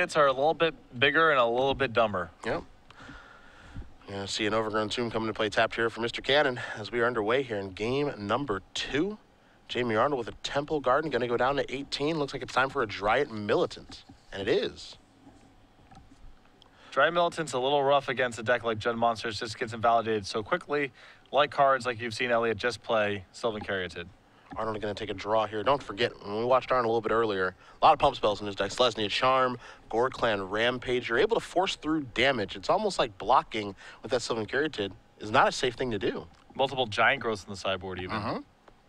Elliots are a little bit bigger and a little bit dumber. Yep. You're going to see an overgrown tomb coming to play tapped here for Mr. Cannon as we are underway here in game number 2. Jamie Arnold with a Temple Garden going to go down to 18. Looks like it's time for a Dryad Militant, and it is. Dryad Militant's a little rough against a deck like Jund Monsters, just gets invalidated so quickly, like cards like you've seen Elliot just play Sylvan Caryatid. Arnold going to take a draw here. Don't forget, when we watched Arnold a little bit earlier, a lot of pump spells in his deck. Selesnya Charm, Gore Clan Rampage. You're able to force through damage. It's almost like blocking with that Sylvan Caryatid is not a safe thing to do. Multiple giant growths in the sideboard even.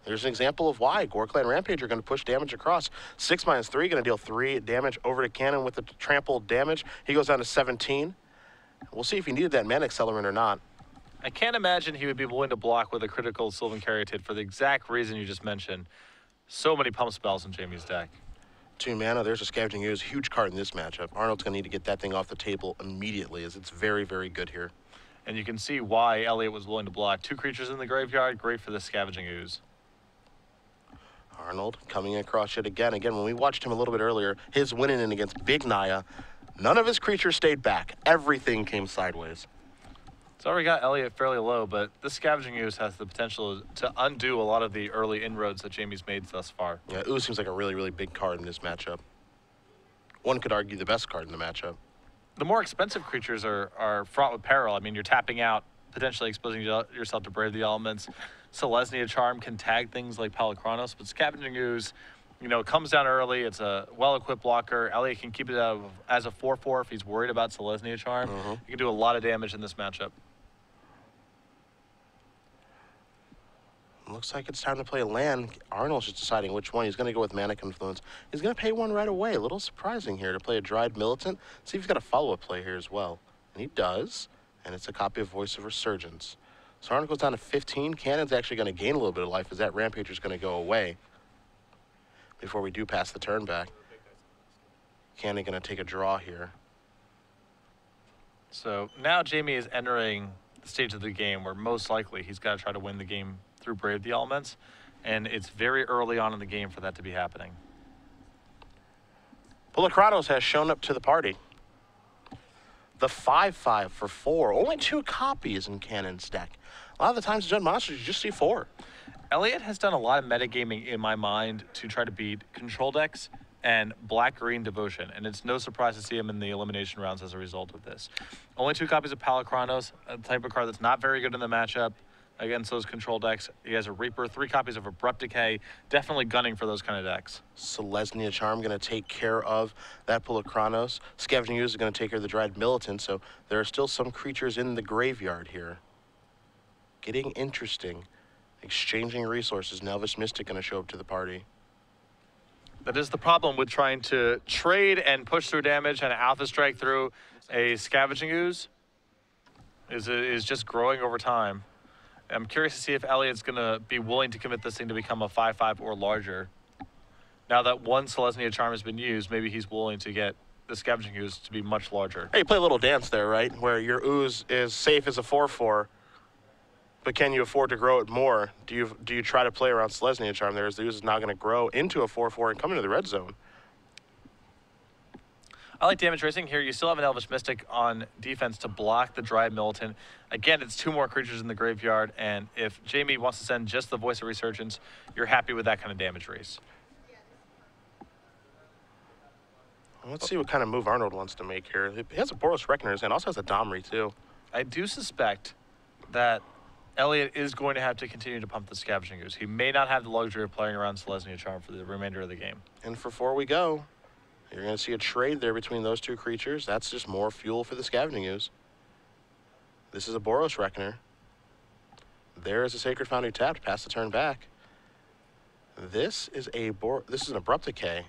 There's an example of why. Gore Clan Rampage are going to push damage across. 6-3, going to deal 3 damage over to Cannon with the trampled damage. He goes down to 17. We'll see if he needed that mana accelerant or not. I can't imagine he would be willing to block with a critical Sylvan Caryatid for the exact reason you just mentioned. So many pump spells in Jamie's deck. 2 mana, there's a Scavenging Ooze, huge card in this matchup. Arnold's going to need to get that thing off the table immediately as it's very, very good here. And you can see why Elliot was willing to block. 2 creatures in the graveyard, great for the Scavenging Ooze. Arnold coming across it again. Again, when we watched him a little bit earlier, his winning in against Big Naya, none of his creatures stayed back. Everything came sideways. It's already got Elliot fairly low, but this Scavenging Ooze has the potential to undo a lot of the early inroads that Jamie's made thus far. Yeah, Ooze seems like a really, really big card in this matchup. One could argue the best card in the matchup. The more expensive creatures are fraught with peril. I mean, you're tapping out, potentially exposing yourself to Brave the Elements. Selesnya Charm can tag things like Palikronos, but Scavenging Ooze, you know, comes down early. It's a well-equipped blocker. Elliot can keep it out of, as a 4/4 if he's worried about Selesnya Charm. He can do a lot of damage in this matchup. Looks like it's time to play a land. Arnold's just deciding which one. He's going to go with Mana Confluence. He's going to pay one right away. A little surprising here to play a Dryad Militant. See if he's got a follow-up play here as well. And he does. And it's a copy of Voice of Resurgence. So Arnold goes down to 15. Cannon's actually going to gain a little bit of life as that Rampager's going to go away before we do pass the turn back. Cannon going to take a draw here. So now Jamie is entering the stage of the game where most likely he's got to try to win the game through Brave the Elements, and it's very early on in the game for that to be happening. Palikronos has shown up to the party. The 5/5 for 4. Only 2 copies in Cannon's deck. A lot of the times in Jund Monsters, you just see 4. Elliot has done a lot of metagaming in my mind to try to beat control decks and black-green Devotion, and it's no surprise to see him in the elimination rounds as a result of this. Only 2 copies of Palikronos, a type of card that's not very good in the matchup against those control decks. He has a Reaper, 3 copies of Abrupt Decay, definitely gunning for those kind of decks. Selesnya Charm going to take care of that Palikronos. Scavenging Ooze is going to take care of the Dryad Militant, so there are still some creatures in the graveyard here. Getting interesting. Exchanging resources. Now Elvish Mystic going to show up to the party. That is the problem with trying to trade and push through damage and Alpha Strike through a Scavenging Ooze is just growing over time. I'm curious to see if Elliot's going to be willing to commit this thing to become a 5/5 or larger. Now that one Selesnya Charm has been used, maybe he's willing to get the Scavenging Ooze to be much larger. Hey, you play a little dance there, right? Where your Ooze is safe as a 4/4, but can you afford to grow it more? Do you try to play around Selesnya Charm there as the Ooze is now going to grow into a 4/4 and come into the red zone? I like damage racing here. You still have an Elvish Mystic on defense to block the Dryad Militant. Again, it's 2 more creatures in the graveyard, and if Jamie wants to send just the Voice of Resurgence, you're happy with that kind of damage race. Let's see what kind of move Arnold wants to make here. He has a Boros Reckoner and also has a Domri too. I do suspect that Elliot is going to have to continue to pump the Scavenging Ooze. He may not have the luxury of playing around Selesnya Charm for the remainder of the game. And for 4 we go. You're going to see a trade there between those 2 creatures. That's just more fuel for the Scavenging Ooze. This is a Boros Reckoner. There is a Sacred Foundry tapped, pass the turn back. This is an Abrupt Decay.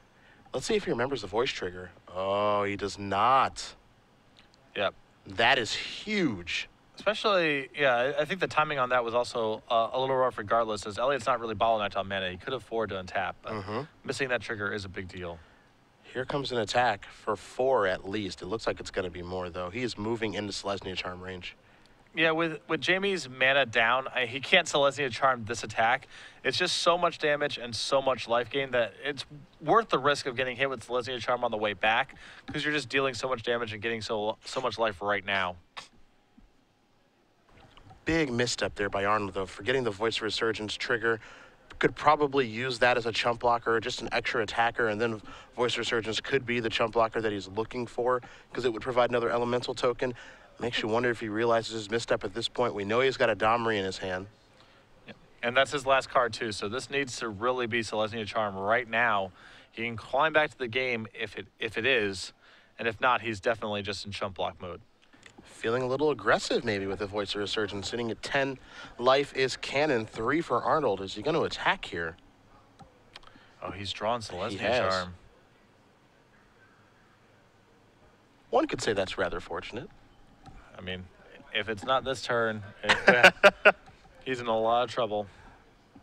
Let's see if he remembers the voice trigger. Oh, he does not. Yep. That is huge. Especially, yeah, I think the timing on that was also a little rough regardless, as Elliot's not really bottlenecked on mana. He could afford to untap, but missing that trigger is a big deal. Here comes an attack for 4 at least. It looks like it's going to be more, though. He is moving into Selesnya Charm range. Yeah, with Jamie's mana down, he can't Selesnya Charm this attack. It's just so much damage and so much life gain that it's worth the risk of getting hit with Selesnya Charm on the way back, because you're just dealing so much damage and getting so much life right now. Big misstep there by Arnold, though, forgetting the Voice of Resurgence trigger. Could probably use that as a chump blocker or just an extra attacker, and then Voice of Resurgence could be the chump blocker that he's looking for, because it would provide another elemental token. Makes you wonder if he realizes his misstep at this point. We know he's got a Domri in his hand. Yep. And that's his last card, too, so this needs to really be Selesnya Charm right now. He can climb back to the game if it is, and if not, he's definitely just in chump block mode. Feeling a little aggressive maybe with the Voice of Resurgence. Sitting at 10 life is Cannon, 3 for Arnold. Is he going to attack here? Oh, he's drawn Selesnya Charm. One could say that's rather fortunate. I mean, if it's not this turn, he's in a lot of trouble.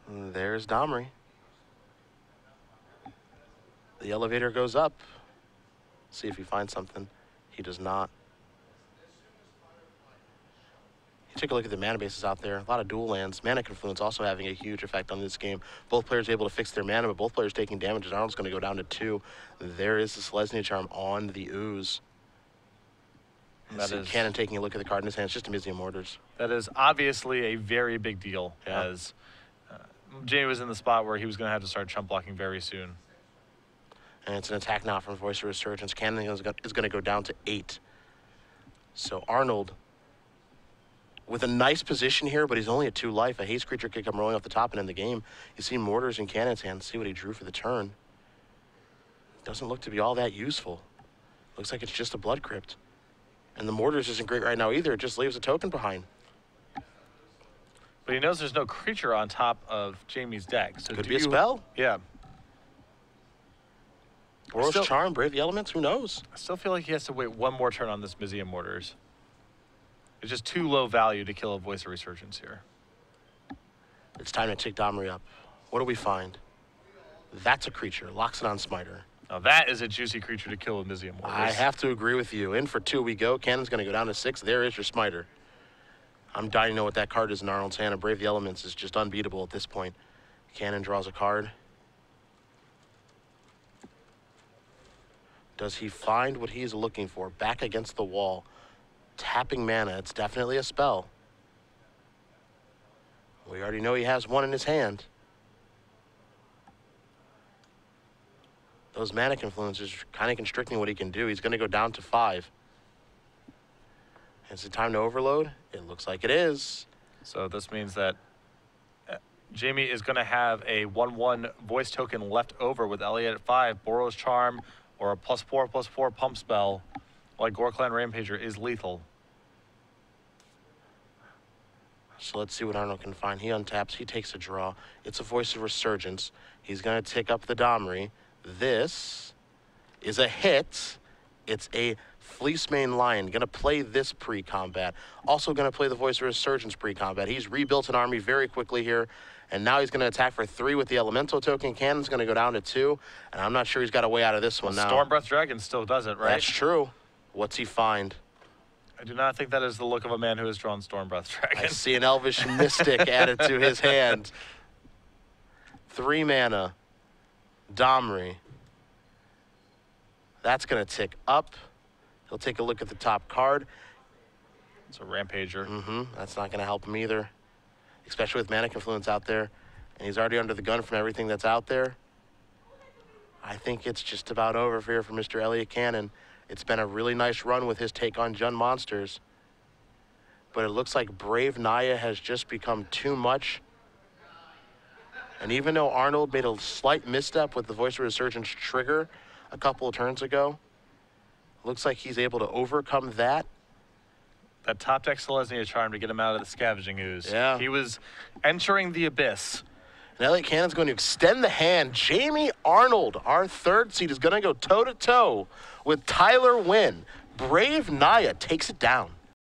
There's Domri. The elevator goes up. See if he finds something. He does not. You take a look at the mana bases out there. A lot of dual lands. Mana Confluence also having a huge effect on this game. Both players able to fix their mana, but both players taking damage. Arnold's going to go down to 2. There is the Selesnya Charm on the ooze. That is Cannon taking a look at the card in his hand. It's just a Mizium Mortars. That is obviously a very big deal, as Jamie was in the spot where he was going to have to start chump blocking very soon. And it's an attack now from Voice of Resurgence. Cannon is going to go down to 8. So Arnold with a nice position here, but he's only at 2 life. A haste creature could come rolling off the top and end the game. You see Mortars in Cannon's hand. See what he drew for the turn. Doesn't look to be all that useful. Looks like it's just a Blood Crypt. And the Mortars isn't great right now either. It just leaves a token behind. But he knows there's no creature on top of Jamie's deck. So could be a spell. Yeah. Boros Charm, Brave the Elements, who knows? I still feel like he has to wait one more turn on this Mizium Mortars. It's just too low value to kill a Voice of Resurgence here. It's time to take Domri up. What do we find? That's a creature. Loxodon Smiter. Now that is a juicy creature to kill with Mizium Mortars. I have to agree with you. In for 2 we go. Cannon's going to go down to 6. There is your Smiter. I'm dying to know what that card is in Arnold's hand. And Brave the Elements is just unbeatable at this point. Cannon draws a card. Does he find what he's looking for? Back against the wall. Tapping mana. It's definitely a spell. We already know he has one in his hand. Those Mana Confluences are kind of constricting what he can do. He's going to go down to 5. Is it time to overload? It looks like it is. So this means that Jamie is going to have a 1/1 voice token left over with Elliot at 5. Boros Charm or a +4/+4 pump spell like Gore-Clan Rampager is lethal. So let's see what Arnold can find. He untaps. He takes a draw. It's a Voice of Resurgence. He's going to take up the Domri. This is a hit. It's a Fleecemane Lion. Going to play this pre-combat. Also going to play the Voice of Resurgence pre-combat. He's rebuilt an army very quickly here. And now he's going to attack for 3 with the Elemental token. Cannon's going to go down to 2. And I'm not sure he's got a way out of this one now. Stormbreath Dragon still does it, right? That's true. What's he find? I do not think that is the look of a man who has drawn Stormbreath Dragon. I see an Elvish Mystic added to his hand. 3 mana. Domri. That's going to tick up. He'll take a look at the top card. It's a Rampager. That's not going to help him either, especially with Mana Confluence out there. And he's already under the gun from everything that's out there. I think it's just about over here for Mr. Elliot Cannon. It's been a really nice run with his take on Jund monsters. But it looks like Brave Naya has just become too much. And even though Arnold made a slight misstep with the Voice of Resurgence trigger a couple of turns ago, looks like he's able to overcome that. That top deck Selesnya Charm to get him out of the Scavenging Ooze. Yeah. He was entering the abyss. And Elliot Cannon's going to extend the hand. Jamie Arnold, our 3rd seed, is going to go toe-to-toe with Tyler Wynn. Brave Naya takes it down.